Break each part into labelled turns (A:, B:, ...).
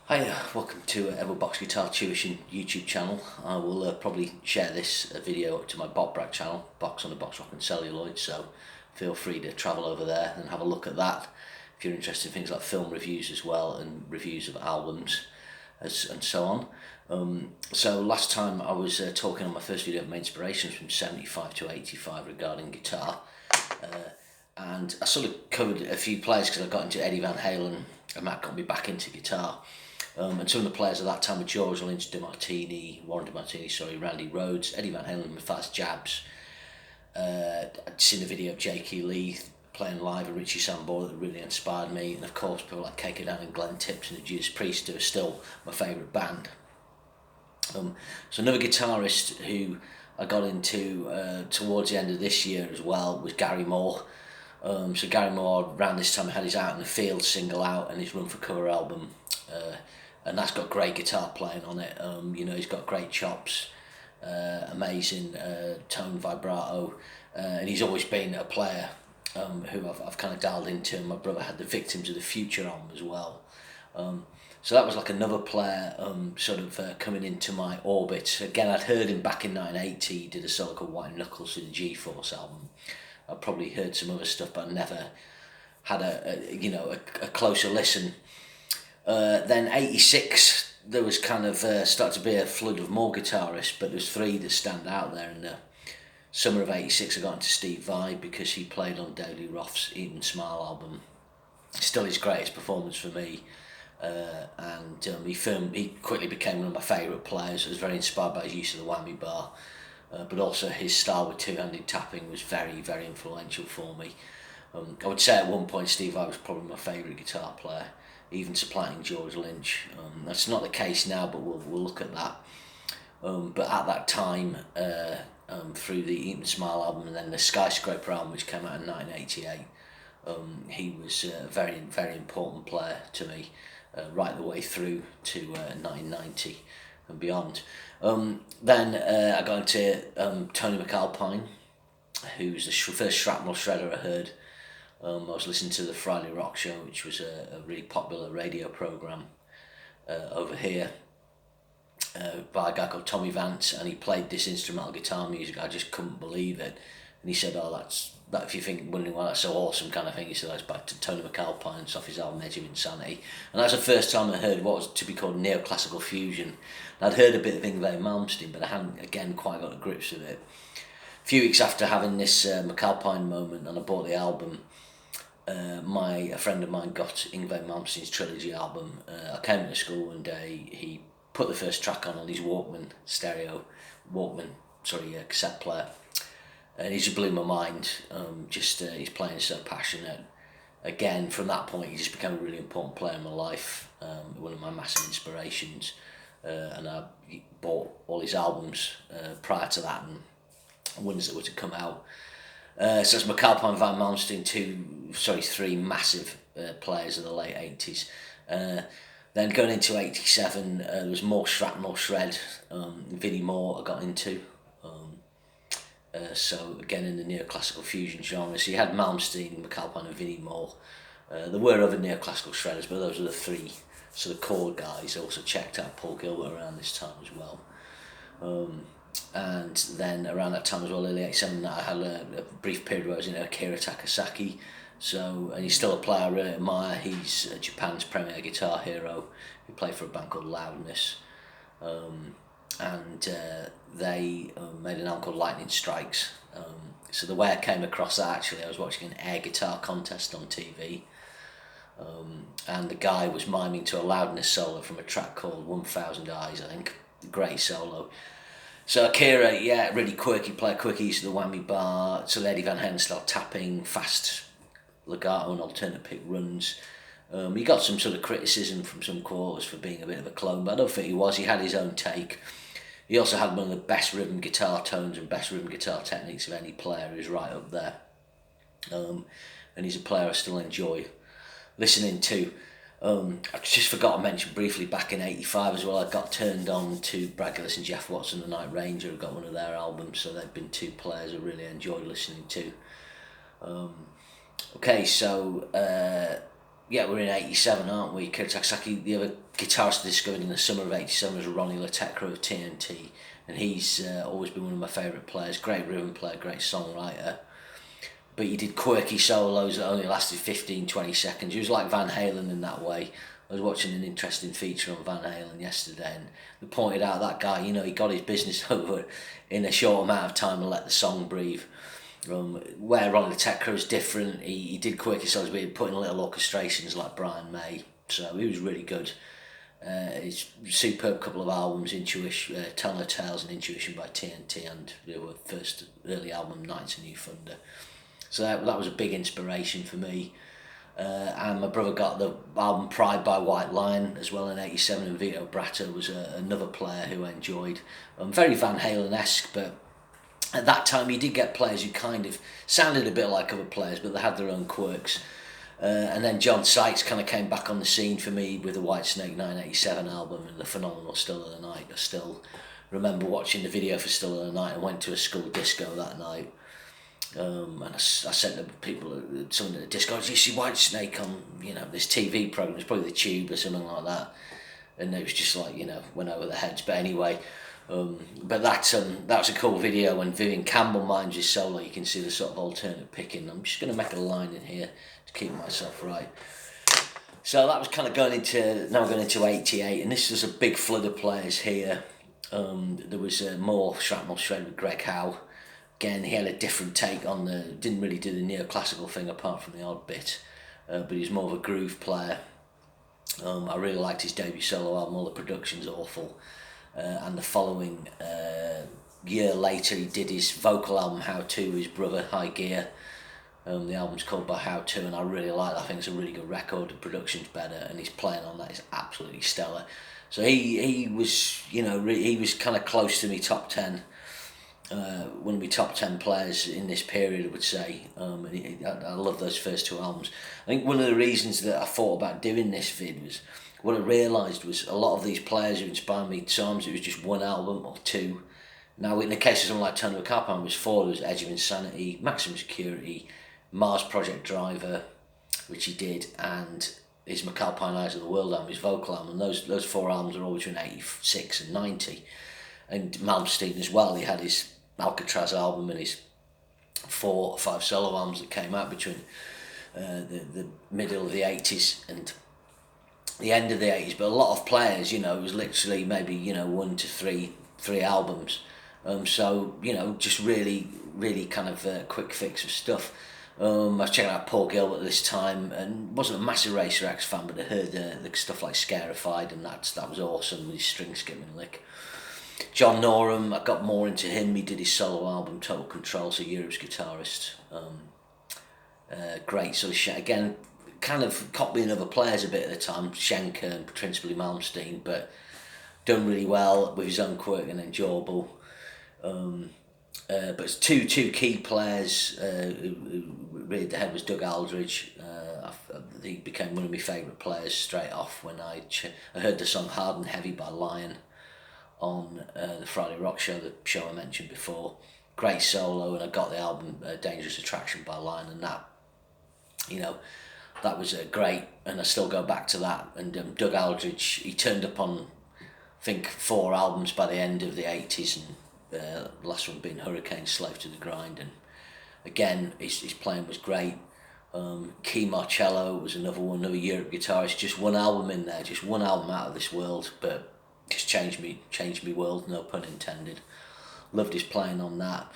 A: Hi, welcome to Everbox Guitar Tuition YouTube channel. I will probably share this video to my Botbrag channel, Box on the Box Rock and Celluloid, so feel free to travel over there and have a look at that if you're interested in things like film reviews as well and reviews of albums and so on. So last time I was talking on my first video of my inspirations from 75 to 85 regarding guitar, and I sort of covered a few players because I got into Eddie Van Halen and that got me back into guitar. And some of the players at that time were George Lynch, Warren DeMartini, Randy Rhoads, Eddie Van Halen with Fast Jabs. I'd seen a video of J.K. Lee playing live and Richie Sambora that really inspired me, and of course people like Kake Dan and Glenn Tipton and Judas Priest, who are still my favourite band. So another guitarist who I got into towards the end of this year as well was Gary Moore. So Gary Moore, around this time, had his Out in the Field single out and his Run for Cover album, and that's got great guitar playing on it. He's got great chops, amazing tone vibrato, and he's always been a player who I've kind of dialed into. My brother had the Victims of the Future album as well. So that was like another player coming into my orbit. Again, I'd heard him back in 1980. He did a solo called White Knuckles for the G-Force album. I've probably heard some other stuff, but I never had a closer listen. Then 86, there was kind of started to be a flood of more guitarists, but there's three that stand out there. In the summer of 86, I got into Steve Vai because he played on Daly Roth's Eat and Smile album. Still his greatest performance for me. He quickly became one of my favourite players. I was very inspired by his use of the whammy bar, but also his style with two-handed tapping was very, very influential for me. I would say at one point Steve Vai was probably my favourite guitar player, even supplanting George Lynch. That's not the case now, but we'll look at that. But at that time, through the Eat and Smile album and then the Skyscraper album, which came out in 1988, he was a very, very important player to me, right the way through to 1990 and beyond. Then I got into Tony McAlpine, who's the first shrapnel shredder I heard. I was listening to the Friday Rock Show, which was a really popular radio programme over here, by a guy called Tommy Vance, and he played this instrumental guitar music. I just couldn't believe it. And he said, that if you're wondering why that's so awesome kind of thing, he said that's back to Tony McAlpine off his album Edge of Insanity. And that's the first time I heard what was to be called neoclassical fusion. And I'd heard a bit of Yngwie Malmsteen, but I hadn't, again, quite got to grips with it. A few weeks after having this McAlpine moment, and I bought the album, a friend of mine got Yngwie Malmsteen's Trilogy album. I came into school one day, he put the first track on his cassette player, and he just blew my mind. He's playing so passionate. Again, from that point, he just became a really important player in my life, one of my massive inspirations, and I bought all his albums prior to that and ones that were to come out. So it's McAlpine, Van Malmsteen, three massive players of the late 80s. Then going into 87, there was more shrapnel shred. Vinnie Moore I got into. So again in the neoclassical fusion genre. So you had Malmsteen, McAlpine and Vinnie Moore. There were other neoclassical shredders, but those were the three sort of core guys. I also checked out Paul Gilbert around this time as well. And then around that time as well, early 87, I had a brief period where I was in Akira Takasaki. And he's still a player I really admire. He's Japan's premier guitar hero who played for a band called Loudness. They made an album called Lightning Strikes. So the way I came across that, actually, I was watching an air guitar contest on TV. And the guy was miming to a Loudness solo from a track called 1000 Eyes, I think. Great solo. So Akira, really quirky player, quick use of the whammy bar, so Eddie Van Halen style tapping, fast legato and alternate pick runs. He got some sort of criticism from some quarters for being a bit of a clone, but I don't think he was. He had his own take. He also had one of the best rhythm guitar tones and best rhythm guitar techniques of any player. He was right up there. And he's a player I still enjoy listening to. I just forgot to mention briefly back in 85 as well, I got turned on to Brad Gillis and Jeff Watson, the Night Ranger. I got one of their albums, so they've been two players I really enjoyed listening to. yeah, we're in 87, aren't we? Takasaki, the other guitarist I discovered in the summer of 87 was Ronnie Latekra of TNT, and he's always been one of my favourite players. Great rhythm player, great songwriter. But he did quirky solos that only lasted 15, 20 seconds. He was like Van Halen in that way. I was watching an interesting feature on Van Halen yesterday, and they pointed out that guy, you know, he got his business over in a short amount of time and let the song breathe. Where Ronnie Latekra is different, he did quirky solos, but he put in little orchestrations like Brian May, so he was really good. His superb couple of albums, Intuition, Telling Her Tales and Intuition by TNT, and the first early album, Nights of New Thunder. So that was a big inspiration for me. And my brother got the album Pride by White Lion as well in 87, and Vito Bratta was another player who I enjoyed. Very Van Halen-esque, but at that time you did get players who kind of sounded a bit like other players, but they had their own quirks. And then John Sykes kind of came back on the scene for me with the Whitesnake 987 album and the phenomenal Still of the Night. I still remember watching the video for Still of the Night and went to a school disco that night. And I said to people, someone at the disco, "Do you see Whitesnake on, you know, this TV programme? It's probably the Tube or something like that." And it was just like, you know, went over their heads. But anyway, but that was a cool video when Viv Campbell mimes his solo. You can see the sort of alternate picking. I'm just going to make a line in here to keep myself right. So that was kind of going into 88, and this was a big flood of players here. There was more Shrapnel Shred with Greg Howe. Again, he had a different take on didn't really do the neoclassical thing apart from the odd bit, but he's more of a groove player. I really liked his debut solo album. All the production's awful, and the following year later he did his vocal album How To with his brother High Gear. The album's called By How To, and I really like that. I think it's a really good record. The production's better, and his playing on that is absolutely stellar. So he was, you know, he was kind of close to me top 10. One of my top 10 players in this period, I would say. I love those first two albums. I think one of the reasons that I thought about doing this vid was what I realised was a lot of these players who inspired me, sometimes it was just one album or two. Now, in the case of someone like Tony McAlpine, it was four. There was Edge of Insanity, Maximum Security, Mars Project Driver, which he did, and his McAlpine Eyes of the World album, his vocal album. And those four albums are all between 86 and 90. And Malmsteen as well, he had his Alcatraz album and his 4 or 5 solo albums that came out between the middle of the 80s and the end of the 80s. But a lot of players, you know, it was literally maybe, you know, 1 to 3 albums. So, you know, just really kind of quick fix of stuff. I was checking out Paul Gilbert at this time and wasn't a massive Racer X fan, but I heard the stuff like Scarified, and that was awesome with his string skipping lick. John Norum, I got more into him. He did his solo album Total Control, so Europe's guitarist. Great sort of again, kind of copying other players a bit at the time, Schenker and principally Malmsteen, but done really well with his own quirk and enjoyable. But two key players who reared the head was Doug Aldridge. He became one of my favourite players straight off when I heard the song Hard and Heavy by Lion on the Friday Rock Show, the show I mentioned before. Great solo, and I got the album Dangerous Attraction by Lion, and that, you know, that was great, and I still go back to that. And Doug Aldridge, he turned up on, I think, 4 albums by the end of the 80s, and the last one being Hurricane Slave to the Grind, and again his playing was great. Key Marcello was another Europe guitarist. Just one album in there, just one album out of this world, but just changed me world, no pun intended. Loved his playing on that.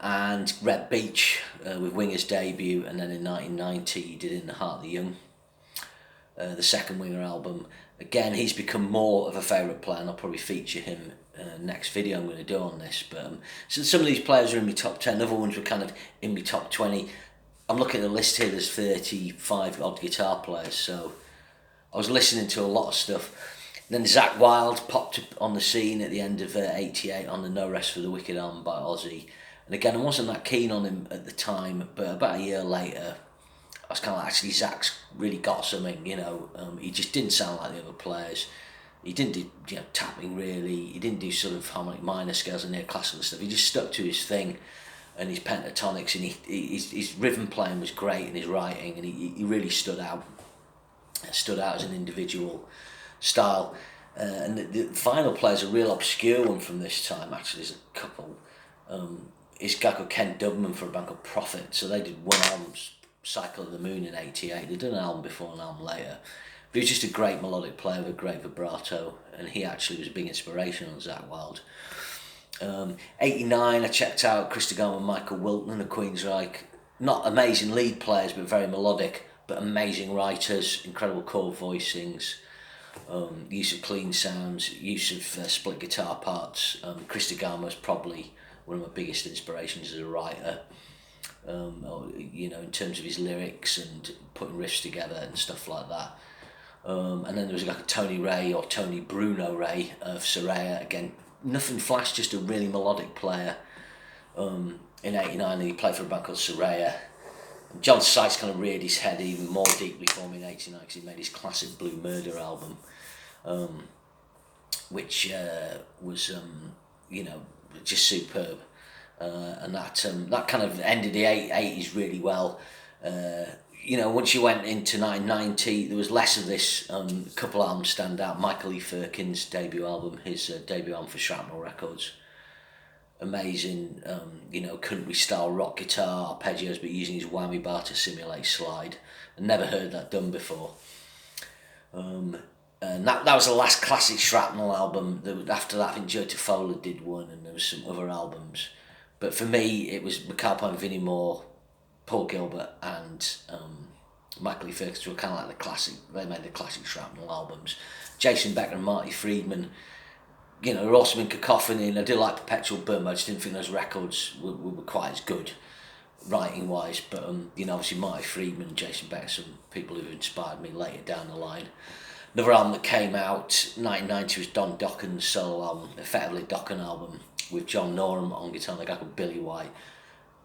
A: And Red Beach with Winger's debut, and then in 1990 he did In the Heart of the Young, the second Winger album. Again, he's become more of a favourite player, and I'll probably feature him next video I'm going to do on this. But so some of these players are in my top 10, other ones were kind of in my top 20. I'm looking at the list here, there's 35 odd guitar players, so I was listening to a lot of stuff. Then Zakk Wylde popped up on the scene at the end of 88 on the No Rest for the Wicked album by Ozzy. And again, I wasn't that keen on him at the time, but about a year later, I was kind of like, actually, Zack's really got something, you know. He just didn't sound like the other players. He didn't do, you know, tapping really. He didn't do sort of harmonic minor scales and neoclassical stuff. He just stuck to his thing and his pentatonics, and his rhythm playing was great, and his writing, and he really stood out. stood out as an individual style. And the final player is a real obscure one from this time, actually. There's a couple. It's a guy called Ken Dubman for a band called Prophet. So they did one album, Cycle of the Moon, in '88. They'd done an album before, an album later. But he was just a great melodic player with a great vibrato, and he actually was a big inspiration on Zakk Wylde. '89, I checked out Chris DeGarmo and Michael Wilton of Queensryche. Not amazing lead players, but very melodic, but amazing writers, incredible chord voicings, use of clean sounds, use of split guitar parts. Chris DeGarmo is probably one of my biggest inspirations as a writer. In terms of his lyrics and putting riffs together and stuff like that. And then there was like a Tony Ray or Tony Bruno Ray of Soraya. Again, nothing flash, just a really melodic player. In '89, he played for a band called Soraya. John Sykes kind of reared his head even more deeply for me in '89 because he made his classic Blue Murder album, which was just superb. And that kind of ended the '80s really well. Once you went into 1990, there was less of this. A couple albums stand out. Michael E. Firkin's debut album, his debut album for Shrapnel Records. Amazing, country style rock guitar arpeggios, but using his whammy bar to simulate slide. I never heard that done before. And that was the last classic Shrapnel album. After that, I think Joe Tafola did one, and there was some other albums. But for me, it was McAlpine, Vinnie Moore, Paul Gilbert, and Michael E. Firkins were kind of like the classic. They made the classic Shrapnel albums. Jason Becker and Marty Friedman, were awesome in Cacophony, and I did like Perpetual Burn, but I just didn't think those records were quite as good writing wise. But obviously Marty Friedman and Jason Becker, some people who've inspired me later down the line. Another album that came out 1990 was Don Docken's solo album, effectively Dokken album, with John Norum on guitar and a guy called Billy White.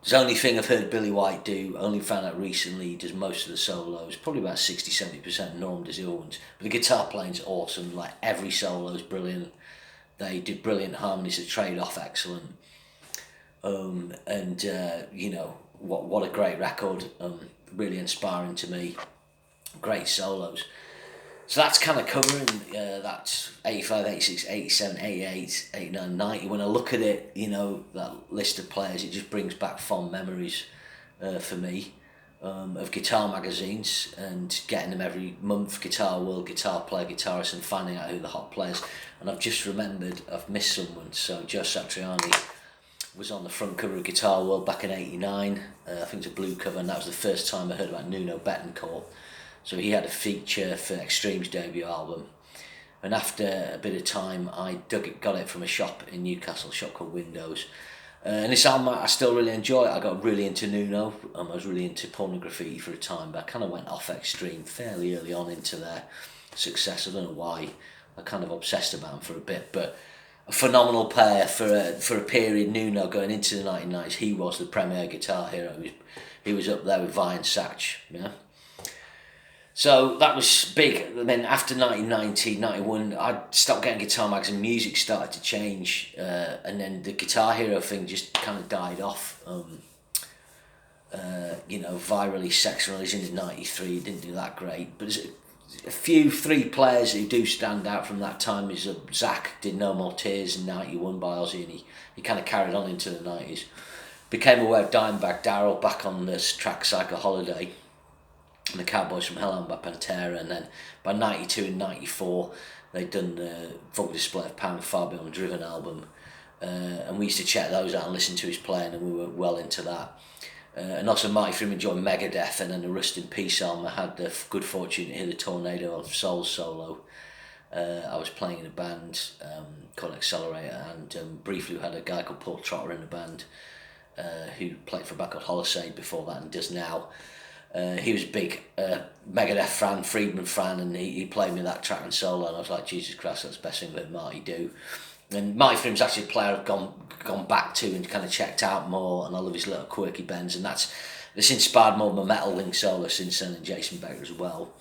A: It's the only thing I've heard Billy White do, only found out recently, he does most of the solos, probably about 60-70%, Norum does the other ones. But the guitar playing's awesome, like every solo's brilliant. They did brilliant harmonies, the trade-off excellent. What a great record, really inspiring to me. Great solos. So that's kind of covering that 85, 86, 87, 88, 89, 90. When I look at it, that list of players, it just brings back fond memories for me of guitar magazines and getting them every month, Guitar World, Guitar Player, Guitarist, and finding out who the hot players. And I've just remembered I've missed someone. So Joe Satriani was on the front cover of Guitar World back in '89. I think it's a blue cover, and that was the first time I heard about Nuno Betancourt. So he had a feature for Extreme's debut album. And after a bit of time, I got it from a shop in Newcastle, a shop called Windows. And this album I still really enjoy. I got really into Nuno. I was really into Pornography for a time, but I kind of went off Extreme fairly early on into their success. I don't know why. I kind of obsessed about them for a bit, but a phenomenal player for a period. Nuno going into the 1990s, he was the premier guitar hero. He was up there with Vi and Satch, yeah. So that was big. And then after 1990, 91, I stopped getting guitar mags and music started to change. And then the Guitar Hero thing just kind of died off. Virally Sex Religion in 93 didn't do that great. But there's a few, 3 players who do stand out from that time. Is Zakk did No More Tears in 91 by Ozzy, and he kind of carried on into the 90s. Became aware of Dimebag Darrell back on this track Psycho Holiday, and the Cowboys from Hell by Pantera, and then by 92 and 94 they'd done the full display of Pound Far Beyond Driven album, and we used to check those out and listen to his playing, and we were well into that. And also Marty Friedman joined Megadeth, and then the Rust in Peace album I had the good fortune to hear the Tornado of Souls solo. I was playing in a band called Accelerator, and briefly we had a guy called Paul Trotter in the band who played for a band called Holosade before that and does now. He was a big Megadeth fan, Friedman fan, and he played me that track and solo, and I was like, Jesus Christ, that's the best thing that Marty do. And Marty Friedman's actually a player I've gone back to and kind of checked out more, and I love his little quirky bends, and that's inspired more of my metal link solo since then, and Jason Becker as well.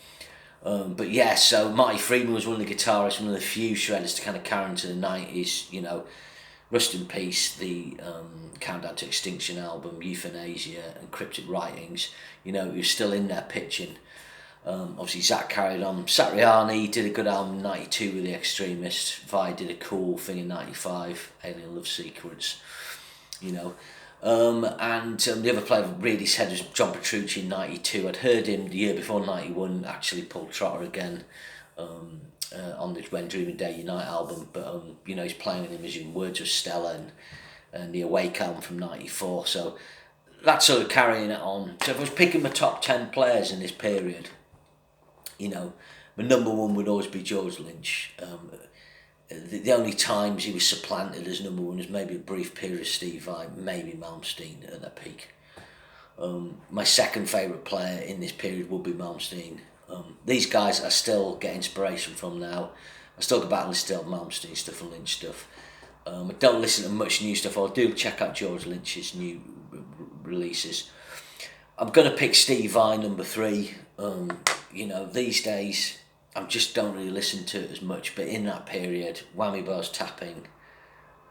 A: But yeah, so Marty Friedman was one of the guitarists, one of the few shredders to kind of carry into the 90s, Rust in Peace, the Countdown to Extinction album, Euthanasia, and Cryptic Writings. He was still in there pitching. Obviously Zach carried on. Satriani did a good album in 92 with The Extremist. Vi did a cool thing in 95, Alien Love Sequence, you know. The other player that really said was John Petrucci in 92. I'd heard him the year before 91, actually pulled Trotter again on the When Dreaming Day Unite album, but you know, he's playing with him as in Words of Stella and the Awake album from 94, so that's sort of carrying it on. So if I was picking my top 10 players in this period, you know, my number one would always be George Lynch. The only times he was supplanted as number one was maybe a brief period of Steve Vai, maybe Malmsteen at their peak. My second favourite player in this period would be Malmsteen. These guys I still get inspiration from now. I still go back and listen to Malmsteen stuff and Lynch stuff. I don't listen to much new stuff. I do check out George Lynch's new releases. I'm going to pick Steve Vai number 3. You know, these days I just don't really listen to it as much, but in that period, Whammy Bars Tapping,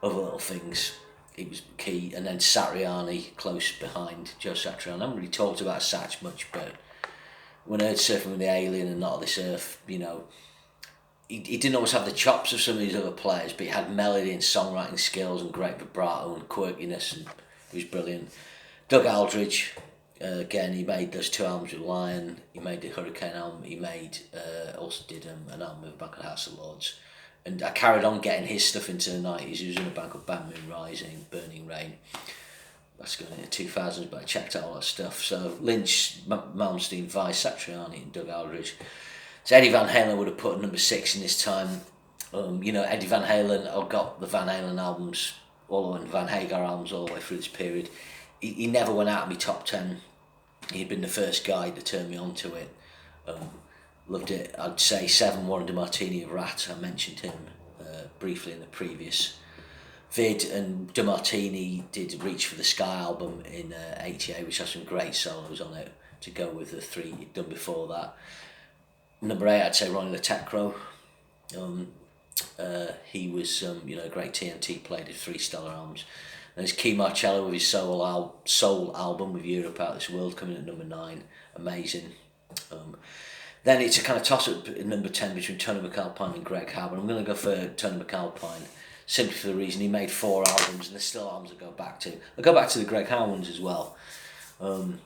A: Other Little Things, it was key, and then Satriani close behind, Joe Satriani. I haven't really talked about Satch much, but when I heard Surfing with the Alien and Not of This Earth, you know, he didn't always have the chops of some of these other players, but he had melody and songwriting skills and great vibrato and quirkiness, and he was brilliant. Doug Aldridge, again, he made those 2 albums with Lion, he made the Hurricane album, he made, also did an album with a band called House of Lords, and I carried on getting his stuff into the 90s. He was in a band called Bad Moon Rising, Burning Rain, that's going into 2000s, but I checked out all that stuff. So Lynch, Malmsteen, Vai, Satriani and Doug Aldridge. So Eddie Van Halen would have put number 6 in this time. You know, Eddie Van Halen, I've got the Van Halen albums, all the way, Van Hagar albums all the way through this period. He never went out of my top 10. He'd been the first guy to turn me on to it. Loved it. I'd say 7 Warren DeMartini of Rat. I mentioned him briefly in the previous vid, and DeMartini did Reach for the Sky album in 88, which has some great solos on it to go with the 3 he'd done before that. Number 8, I'd say Ronnie the Tech Crow. He was you know, a great TNT player, did 3 stellar albums. And there's Key Marcello with his soul album with Europe Out This World coming at number 9, amazing. Then it's a kind of toss-up at number 10 between Tony McAlpine and Greg Howe, but I'm going to go for Tony McAlpine simply for the reason he made 4 albums, and there's still albums I go back to. I go back to the Greg Howe ones as well. And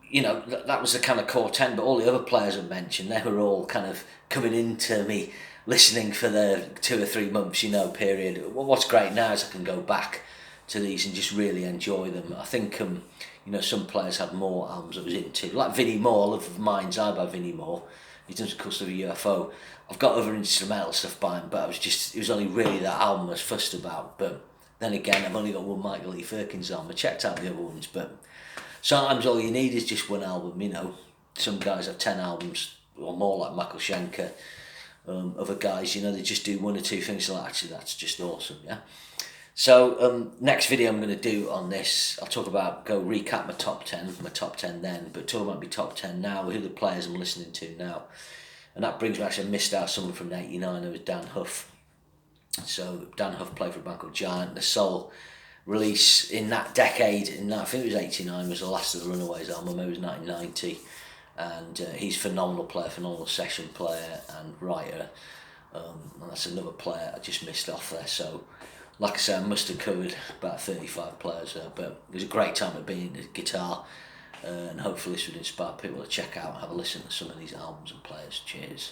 A: you know, that was the kind of core 10, but all the other players I mentioned, they were all kind of coming into me listening for the 2 or 3 months, you know, period. Well, what's great now is I can go back to these and just really enjoy them. I think, you know, some players had more albums I was into, like Vinnie Moore. I love Mind's Eye by Vinnie Moore. He's done some cool stuff with UFO. I've got other instrumental stuff by him, but it was only really that album I was fussed about. But then again, I've only got one Michael Lee Firkins album. I checked out the other ones, but sometimes all you need is just one album, you know. Some guys have 10 albums or more, like Michael Schenker. Other guys, you know, they just do 1 or 2 things like, actually, that's just awesome, yeah. So next video I'm going to do on this, I'll recap my top 10 then, but talk about my top 10 now, who the players I'm listening to now. And that brings me, actually I missed out someone from 89, it was Dan Huff. So Dan Huff played for a band called Giant. The sole release in that decade, I think it was 89, was the last of the Runaways album, maybe it was 1990. And he's a phenomenal player, phenomenal session player and writer. And that's another player I just missed off there. So, like I said, I must have covered about 35 players there, but it was a great time of being the guitar, and hopefully this would inspire people to check out and have a listen to some of these albums and players. Cheers.